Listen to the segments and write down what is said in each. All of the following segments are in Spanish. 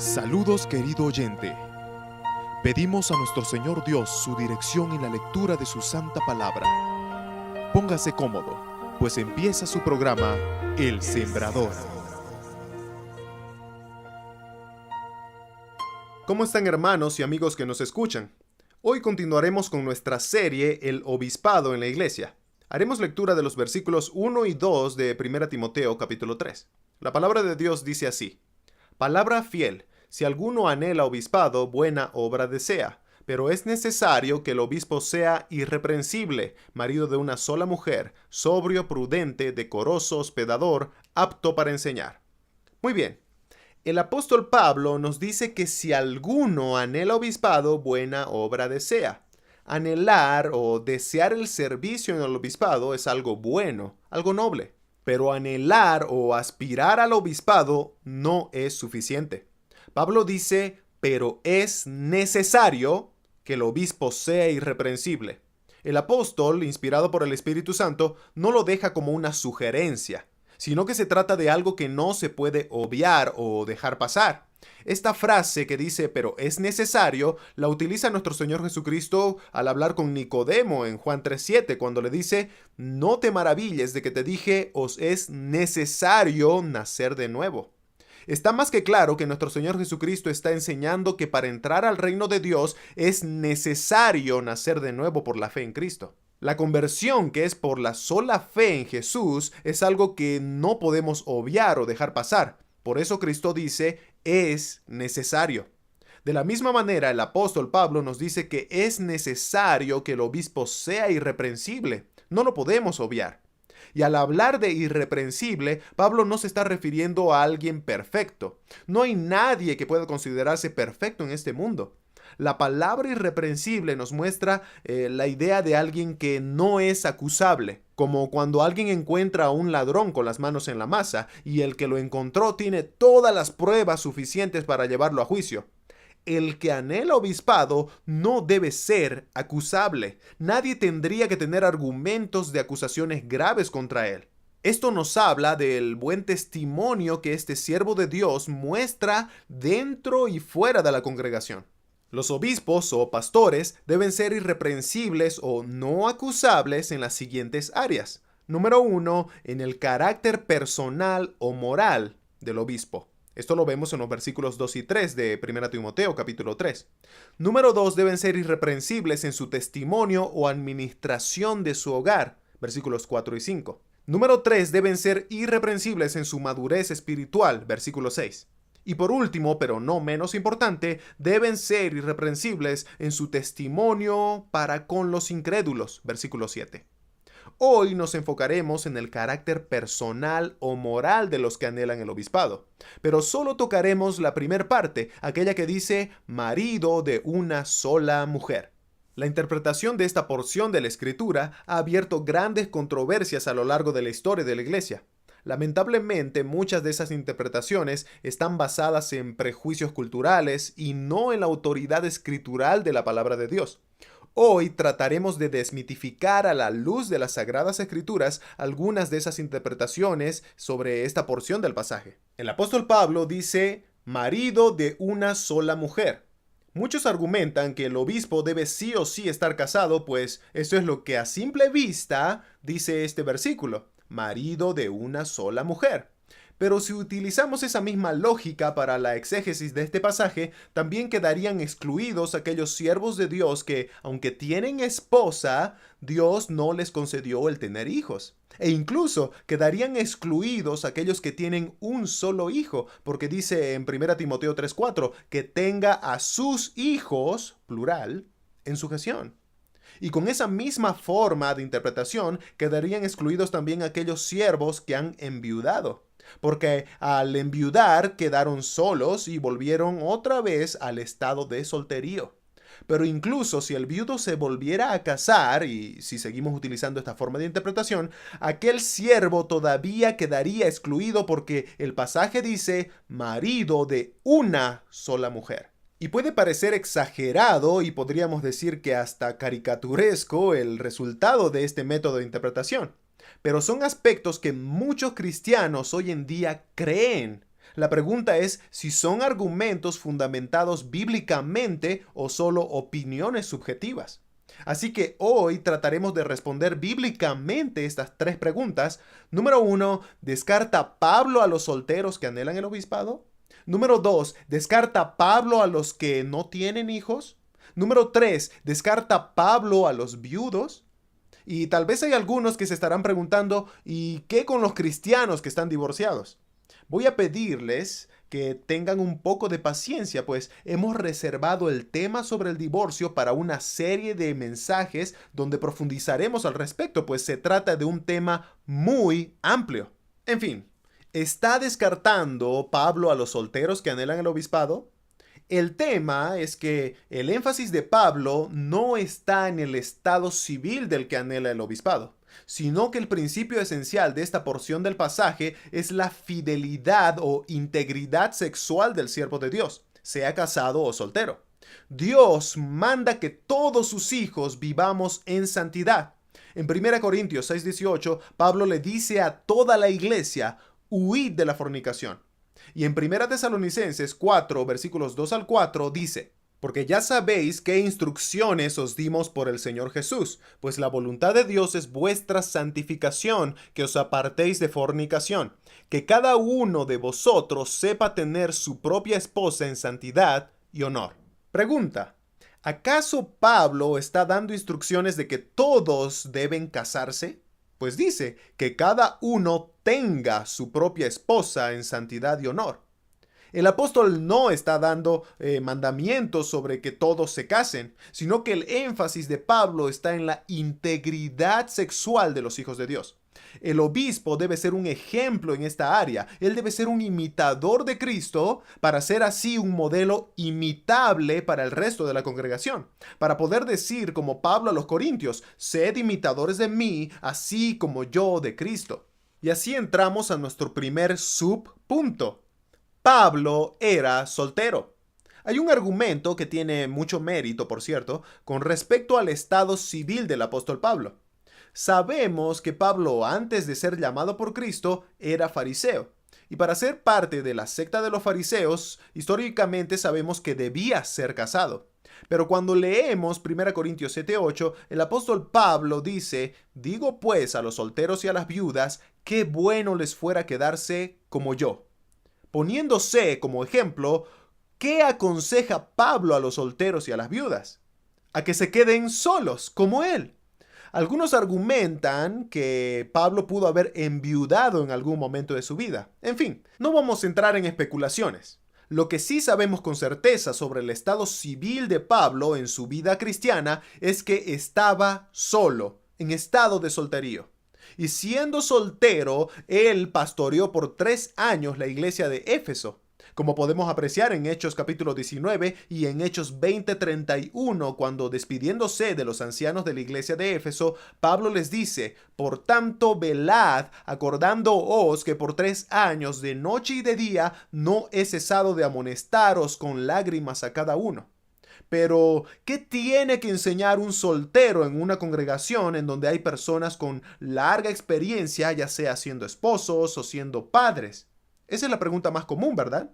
Saludos, querido oyente. Pedimos a nuestro Señor Dios su dirección en la lectura de su santa palabra. Póngase cómodo, pues empieza su programa El Sembrador. ¿Cómo están, hermanos y amigos que nos escuchan? Hoy continuaremos con nuestra serie El Obispado en la Iglesia. Haremos lectura de los versículos 1 y 2 de 1 Timoteo capítulo 3. La palabra de Dios dice así: Palabra fiel: si alguno anhela obispado, buena obra desea. Pero es necesario que el obispo sea irreprensible, marido de una sola mujer, sobrio, prudente, decoroso, hospedador, apto para enseñar. Muy bien. El apóstol Pablo nos dice que si alguno anhela obispado, buena obra desea. Anhelar o desear el servicio en el obispado es algo bueno, algo noble. Pero anhelar o aspirar al obispado no es suficiente. Pablo dice, pero es necesario que el obispo sea irreprensible. El apóstol, inspirado por el Espíritu Santo, no lo deja como una sugerencia, sino que se trata de algo que no se puede obviar o dejar pasar. Esta frase que dice, pero es necesario, la utiliza nuestro Señor Jesucristo al hablar con Nicodemo en Juan 3:7, cuando le dice, no te maravilles de que te dije, os es necesario nacer de nuevo. Está más que claro que nuestro Señor Jesucristo está enseñando que para entrar al reino de Dios es necesario nacer de nuevo por la fe en Cristo. La conversión, que es por la sola fe en Jesús, es algo que no podemos obviar o dejar pasar. Por eso Cristo dice, es necesario. De la misma manera, el apóstol Pablo nos dice que es necesario que el obispo sea irreprensible. No lo podemos obviar. Y al hablar de irreprensible, Pablo no se está refiriendo a alguien perfecto. No hay nadie que pueda considerarse perfecto en este mundo. La palabra irreprensible nos muestra la idea de alguien que no es acusable, como cuando alguien encuentra a un ladrón con las manos en la masa y el que lo encontró tiene todas las pruebas suficientes para llevarlo a juicio. El que anhela obispado no debe ser acusable. Nadie tendría que tener argumentos de acusaciones graves contra él. Esto nos habla del buen testimonio que este siervo de Dios muestra dentro y fuera de la congregación. Los obispos o pastores deben ser irreprensibles o no acusables en las siguientes áreas. Número 1, en el carácter personal o moral del obispo. Esto lo vemos en los versículos 2 y 3 de 1 Timoteo capítulo 3. Número 2, deben ser irreprensibles en su testimonio o administración de su hogar. Versículos 4 y 5. Número 3, deben ser irreprensibles en su madurez espiritual. Versículo 6. Y por último, pero no menos importante, deben ser irreprensibles en su testimonio para con los incrédulos. Versículo 7. Hoy nos enfocaremos en el carácter personal o moral de los que anhelan el obispado, pero solo tocaremos la primera parte, aquella que dice marido de una sola mujer. La interpretación de esta porción de la Escritura ha abierto grandes controversias a lo largo de la historia de la Iglesia. Lamentablemente, muchas de esas interpretaciones están basadas en prejuicios culturales y no en la autoridad escritural de la palabra de Dios. Hoy trataremos de desmitificar a la luz de las Sagradas Escrituras algunas de esas interpretaciones sobre esta porción del pasaje. El apóstol Pablo dice, marido de una sola mujer. Muchos argumentan que el obispo debe sí o sí estar casado, pues esto es lo que a simple vista dice este versículo, marido de una sola mujer. Pero si utilizamos esa misma lógica para la exégesis de este pasaje, también quedarían excluidos aquellos siervos de Dios que, aunque tienen esposa, Dios no les concedió el tener hijos. E incluso quedarían excluidos aquellos que tienen un solo hijo, porque dice en 1 Timoteo 3:4 que tenga a sus hijos, plural, en sujeción. Y con esa misma forma de interpretación quedarían excluidos también aquellos siervos que han enviudado, porque al enviudar quedaron solos y volvieron otra vez al estado de solterío. Pero incluso si el viudo se volviera a casar, y si seguimos utilizando esta forma de interpretación, aquel siervo todavía quedaría excluido porque el pasaje dice marido de una sola mujer. Y puede parecer exagerado y podríamos decir que hasta caricaturesco el resultado de este método de interpretación. Pero son aspectos que muchos cristianos hoy en día creen. La pregunta es si son argumentos fundamentados bíblicamente o solo opiniones subjetivas. Así que hoy trataremos de responder bíblicamente estas tres preguntas. Número 1, ¿descarta Pablo a los solteros que anhelan el obispado? Número 2, ¿descarta Pablo a los que no tienen hijos? Número 3, ¿descarta Pablo a los viudos? Y tal vez hay algunos que se estarán preguntando, ¿y qué con los cristianos que están divorciados? Voy a pedirles que tengan un poco de paciencia, pues hemos reservado el tema sobre el divorcio para una serie de mensajes donde profundizaremos al respecto, pues se trata de un tema muy amplio. En fin, ¿está descartando Pablo a los solteros que anhelan el obispado? El tema es que el énfasis de Pablo no está en el estado civil del que anhela el obispado, sino que el principio esencial de esta porción del pasaje es la fidelidad o integridad sexual del siervo de Dios, sea casado o soltero. Dios manda que todos sus hijos vivamos en santidad. En 1 Corintios 6:18, Pablo le dice a toda la iglesia, huid de la fornicación. Y en 1 Tesalonicenses 4, versículos 2 al 4, dice, porque ya sabéis qué instrucciones os dimos por el Señor Jesús, pues la voluntad de Dios es vuestra santificación, que os apartéis de fornicación, que cada uno de vosotros sepa tener su propia esposa en santidad y honor. Pregunta, ¿acaso Pablo está dando instrucciones de que todos deben casarse? Pues dice que cada uno tenga su propia esposa en santidad y honor. El apóstol no está dando mandamientos sobre que todos se casen, sino que el énfasis de Pablo está en la integridad sexual de los hijos de Dios. El obispo debe ser un ejemplo en esta área. Él debe ser un imitador de Cristo para ser así un modelo imitable para el resto de la congregación. Para poder decir como Pablo a los Corintios, sed imitadores de mí, así como yo de Cristo. Y así entramos a nuestro primer subpunto. Pablo era soltero. Hay un argumento que tiene mucho mérito, por cierto, con respecto al estado civil del apóstol Pablo. Sabemos que Pablo, antes de ser llamado por Cristo, era fariseo. Y para ser parte de la secta de los fariseos, históricamente sabemos que debía ser casado. Pero cuando leemos 1 Corintios 7:8, el apóstol Pablo dice, digo pues a los solteros y a las viudas, qué bueno les fuera quedarse como yo. Poniéndose como ejemplo, ¿qué aconseja Pablo a los solteros y a las viudas? A que se queden solos, como él. Algunos argumentan que Pablo pudo haber enviudado en algún momento de su vida. En fin, no vamos a entrar en especulaciones. Lo que sí sabemos con certeza sobre el estado civil de Pablo en su vida cristiana es que estaba solo, en estado de solterío. Y siendo soltero, él pastoreó por 3 años la iglesia de Éfeso, como podemos apreciar en Hechos capítulo 19 y en Hechos 20:31, cuando despidiéndose de los ancianos de la iglesia de Éfeso, Pablo les dice, por tanto velad, acordándoos que por 3 años de noche y de día no he cesado de amonestaros con lágrimas a cada uno. Pero, ¿qué tiene que enseñar un soltero en una congregación en donde hay personas con larga experiencia, ya sea siendo esposos o siendo padres? Esa es la pregunta más común, ¿verdad?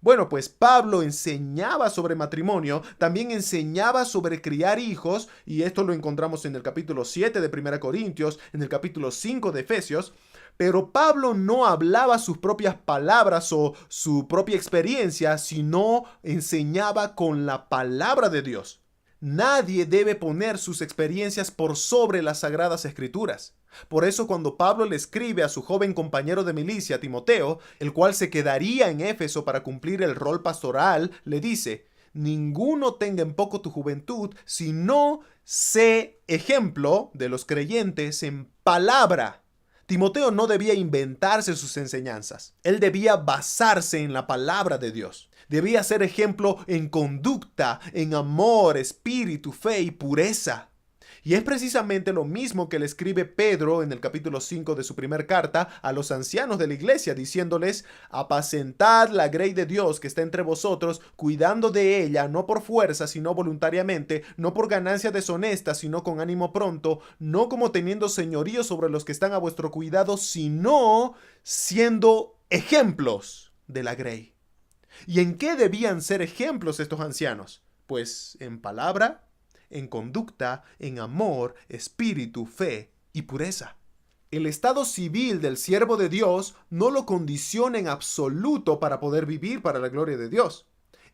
Bueno, pues Pablo enseñaba sobre matrimonio, también enseñaba sobre criar hijos, y esto lo encontramos en el capítulo 7 de 1 Corintios, en el capítulo 5 de Efesios, pero Pablo no hablaba sus propias palabras o su propia experiencia, sino enseñaba con la palabra de Dios. Nadie debe poner sus experiencias por sobre las sagradas escrituras. Por eso cuando Pablo le escribe a su joven compañero de milicia, Timoteo, el cual se quedaría en Éfeso para cumplir el rol pastoral, le dice, ninguno tenga en poco tu juventud, sino sé ejemplo de los creyentes en palabra. Timoteo no debía inventarse sus enseñanzas. Él debía basarse en la palabra de Dios. Debía ser ejemplo en conducta, en amor, espíritu, fe y pureza. Y es precisamente lo mismo que le escribe Pedro en el capítulo 5 de su primer carta a los ancianos de la iglesia, diciéndoles, apacentad la grey de Dios que está entre vosotros, cuidando de ella, no por fuerza, sino voluntariamente, no por ganancia deshonesta, sino con ánimo pronto, no como teniendo señorío sobre los que están a vuestro cuidado, sino siendo ejemplos de la grey. ¿Y en qué debían ser ejemplos estos ancianos? Pues en palabra, en conducta, en amor, espíritu, fe y pureza. El estado civil del siervo de Dios no lo condiciona en absoluto para poder vivir para la gloria de Dios.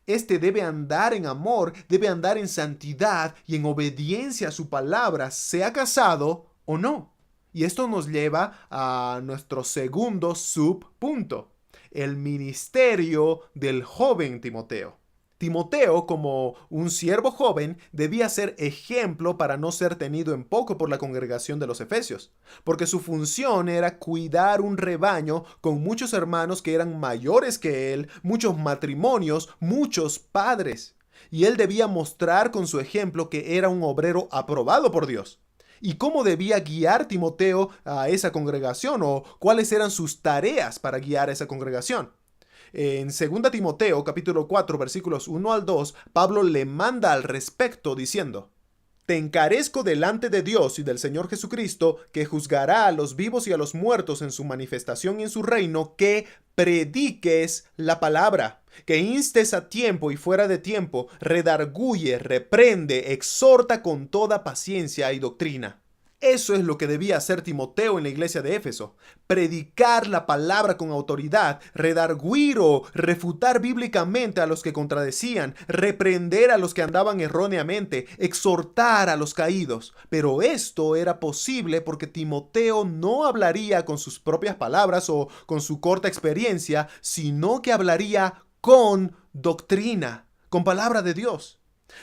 Este debe andar en amor, debe andar en santidad y en obediencia a su palabra, sea casado o no. Y esto nos lleva a nuestro segundo subpunto, el ministerio del joven Timoteo. Timoteo, como un siervo joven, debía ser ejemplo para no ser tenido en poco por la congregación de los Efesios, porque su función era cuidar un rebaño con muchos hermanos que eran mayores que él, muchos matrimonios, muchos padres. Y él debía mostrar con su ejemplo que era un obrero aprobado por Dios. ¿Y cómo debía guiar Timoteo a esa congregación o cuáles eran sus tareas para guiar a esa congregación? En 2 Timoteo capítulo 4 versículos 1 al 2, Pablo le manda al respecto diciendo: Te encarezco delante de Dios y del Señor Jesucristo, que juzgará a los vivos y a los muertos en su manifestación y en su reino, que prediques la palabra, que instes a tiempo y fuera de tiempo, redarguye, reprende, exhorta con toda paciencia y doctrina. Eso es lo que debía hacer Timoteo en la iglesia de Éfeso: predicar la palabra con autoridad, redarguir o refutar bíblicamente a los que contradecían, reprender a los que andaban erróneamente, exhortar a los caídos. Pero esto era posible porque Timoteo no hablaría con sus propias palabras o con su corta experiencia, sino que hablaría con doctrina, con palabra de Dios.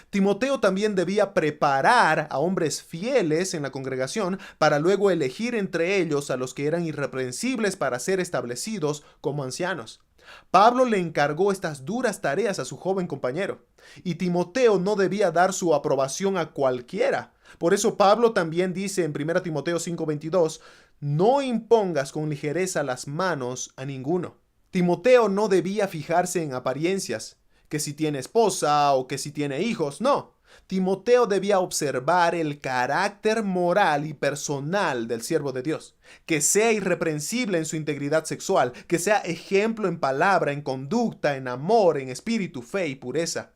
Timoteo también debía preparar a hombres fieles en la congregación para luego elegir entre ellos a los que eran irreprensibles para ser establecidos como ancianos. Pablo le encargó estas duras tareas a su joven compañero, y Timoteo no debía dar su aprobación a cualquiera. Por eso Pablo también dice en 1 Timoteo 5:22, no impongas con ligereza las manos a ninguno. Timoteo no debía fijarse en apariencias, que si tiene esposa o que si tiene hijos, no. Timoteo debía observar el carácter moral y personal del siervo de Dios, que sea irreprensible en su integridad sexual, que sea ejemplo en palabra, en conducta, en amor, en espíritu, fe y pureza.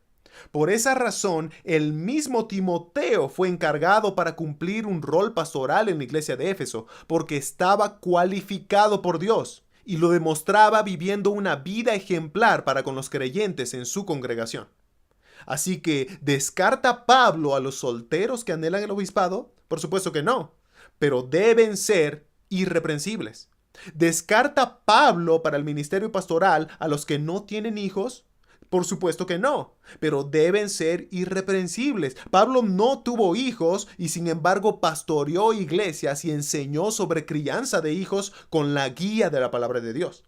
Por esa razón, el mismo Timoteo fue encargado para cumplir un rol pastoral en la iglesia de Éfeso, porque estaba cualificado por Dios. Y lo demostraba viviendo una vida ejemplar para con los creyentes en su congregación. Así que, ¿descarta Pablo a los solteros que anhelan el obispado? Por supuesto que no, pero deben ser irreprensibles. ¿Descarta Pablo para el ministerio pastoral a los que no tienen hijos? Por supuesto que no, pero deben ser irreprensibles. Pablo no tuvo hijos y sin embargo pastoreó iglesias y enseñó sobre crianza de hijos con la guía de la palabra de Dios.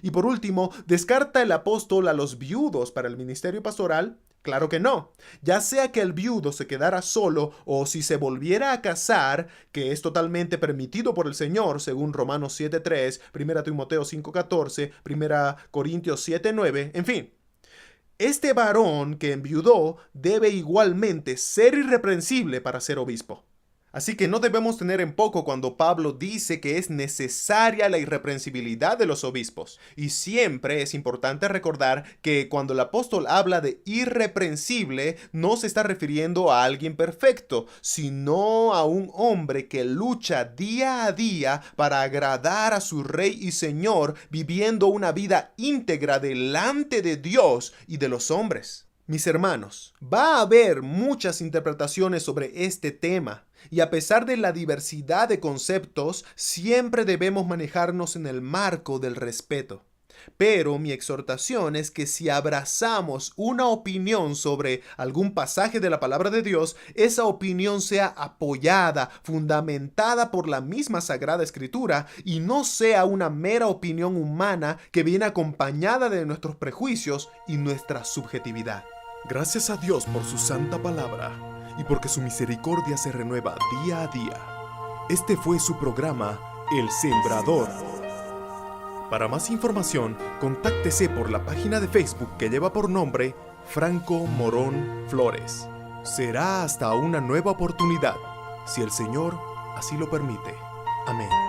Y por último, ¿descarta el apóstol a los viudos para el ministerio pastoral? Claro que no. Ya sea que el viudo se quedara solo o si se volviera a casar, que es totalmente permitido por el Señor, según Romanos 7:3, 1 Timoteo 5:14, 1 Corintios 7:9, en fin. Este varón que enviudó debe igualmente ser irreprensible para ser obispo. Así que no debemos tener en poco cuando Pablo dice que es necesaria la irreprensibilidad de los obispos. Y siempre es importante recordar que cuando el apóstol habla de irreprensible, no se está refiriendo a alguien perfecto, sino a un hombre que lucha día a día para agradar a su Rey y Señor, viviendo una vida íntegra delante de Dios y de los hombres. Mis hermanos, va a haber muchas interpretaciones sobre este tema, y a pesar de la diversidad de conceptos, siempre debemos manejarnos en el marco del respeto. Pero mi exhortación es que si abrazamos una opinión sobre algún pasaje de la palabra de Dios, esa opinión sea apoyada, fundamentada por la misma Sagrada Escritura y no sea una mera opinión humana que viene acompañada de nuestros prejuicios y nuestra subjetividad. Gracias a Dios por su santa palabra y porque su misericordia se renueva día a día. Este fue su programa, El Sembrador. Para más información, contáctese por la página de Facebook que lleva por nombre Franco Morón Flores. Será hasta una nueva oportunidad, si el Señor así lo permite. Amén.